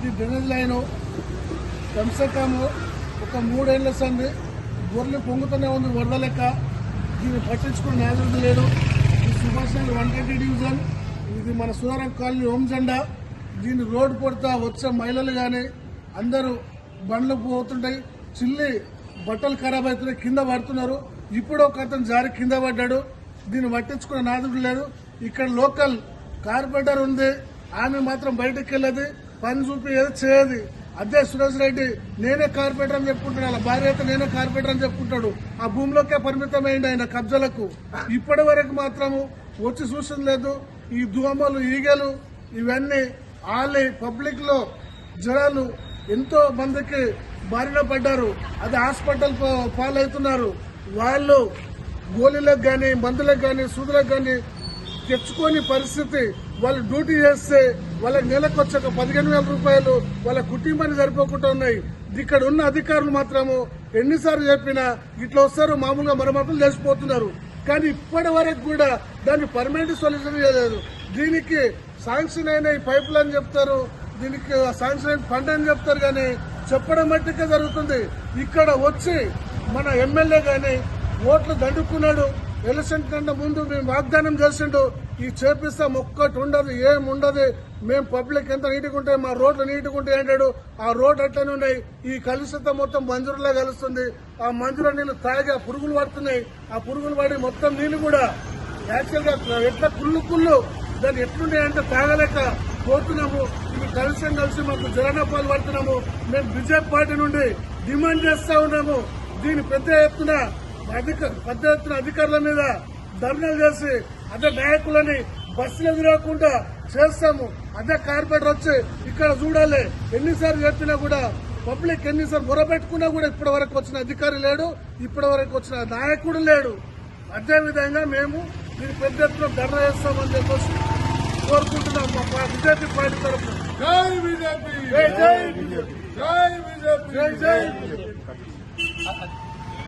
ఇది drainage line కమ్సే come ఒక 3 ఏళ్ల సంది గొర్రెలు పొంగుతూనే ఉంది వరద లెక్క. దీన్ని పట్టించుకుని నాదుడు లేడు. ఇది సుభాష్ నగర్ 120 డివిజన్. ఇది మన సుధారం కాలనీ ఓం జెండా. దీన్ని రోడ్డు పొడతా వచ్చే మహిళలు కానీ అందరూ బండ్లు పోతుంటాయి. చిల్లి బట్టలు ఖరాబ్ అవుతున్నాయి, కింద పడుతున్నారు. ఇప్పుడు ఒక అతను జారి కింద పడ్డాడు. దీన్ని పట్టించుకునే నాదుడు లేదు. ఇక్కడ లోకల్ కార్పొరేటర్ ఉంది, ఆమె మాత్రం బయటకు వెళ్ళదు, పని చూపి ఏదో చేయదు. అదే సురేష్ రెడ్డి నేనే కార్పొరేటర్ అని చెప్పుకుంటాడు, అలా భార్య అయితే నేనే కార్పొరేటర్ అని చెప్పుకుంటాడు. ఆ భూమిలోకే పరిమితమైంది ఆయన కబ్జాలకు. ఇప్పటి వరకు మాత్రము వచ్చి చూసింది లేదు. ఈ దోమలు ఈగలు ఇవన్నీ ఆలి పబ్లిక్ లో జనాలు ఎంతో మందికి బారిన పడ్డారు. అది హాస్పిటల్ పాలవుతున్నారు. వాళ్ళు గోళీలకు కానీ మందులకు కానీ సూదులకు కానీ తెచ్చుకోని పరిస్థితి. వాళ్ళు డ్యూటీ చేస్తే వాళ్ళకి నెలకు వచ్చే 15,000 రూపాయలు వాళ్ళ కుటుంబాన్ని సరిపోకుండా ఉన్నాయి. ఇక్కడ ఉన్న అధికారులు మాత్రము ఎన్నిసార్లు చెప్పినా ఇట్లా వస్తారు, మామూలుగా మరమ్మతులు చేసిపోతున్నారు. కానీ ఇప్పటి వరకు కూడా దాన్ని పర్మనెంట్ సొల్యూషన్ చేయలేదు. దీనికి శాంక్షన్ అయిన ఈ పైపులు అని చెప్తారు, దీనికి శాంక్షన్ అయిన ఫండ్ అని చెప్తారు, కానీ చెప్పడం మట్టికే జరుగుతుంది. ఇక్కడ వచ్చి మన ఎమ్మెల్యే గాని ఓట్లు దండుకున్నాడు. ఎలక్షన్ కంటే ముందు మేము వాగ్దానం చేసిండు, ఈ చేపిస్తాం ఒక్కటి ఉండదు, ఏముండదు, మేము పబ్లిక్ ఎంత నీట్గా ఉంటాయి, మా రోడ్లు నీట్గా ఉంటాయి అంటాడు. ఆ రోడ్లు అట్లనే ఉన్నాయి. ఈ కలుషితం మొత్తం మంజూరులా కలుస్తుంది. ఆ మంజూరు నీళ్లు తాగి పురుగులు పడుతున్నాయి. ఆ పురుగులు పడి మొత్తం నీళ్లు కూడా యాక్చువల్ గా ఎట్లా కుళ్ళు దాన్ని ఎట్లున్నాయంటే తాగలేక పోతున్నాము. ఇవి కలిసి మాకు జగనపాలు పడుతున్నాము. మేము బీజేపీ పార్టీ నుండి డిమాండ్ చేస్తా ఉన్నాము. దీని పెద్ద ఎత్తున అధికారుల మీద ధర్నాలు చేసి అదే నాయకులని బస్సులు ఎదురకుండా చేస్తాము. అదే కార్పొరేటర్ వచ్చి ఇక్కడ చూడాలి. ఎన్నిసార్లు చెప్పినా కూడా పబ్లిక్ ఎన్నిసార్లు మొరపెట్టుకున్నా కూడా ఇప్పటి వరకు వచ్చిన అధికారి లేడు, ఇప్పటి వరకు వచ్చిన నాయకుడు లేడు. అదేవిధంగా మేము దీని పెద్ద ఎత్తున ధర్నా చేస్తామని చెప్పేసి కోరుకుంటున్నాం మా బీజేపీ పార్టీ తరఫున. జై బీజేపీ, జై జై బీజేపీ, జై బీజేపీ, జై జై బీజేపీ.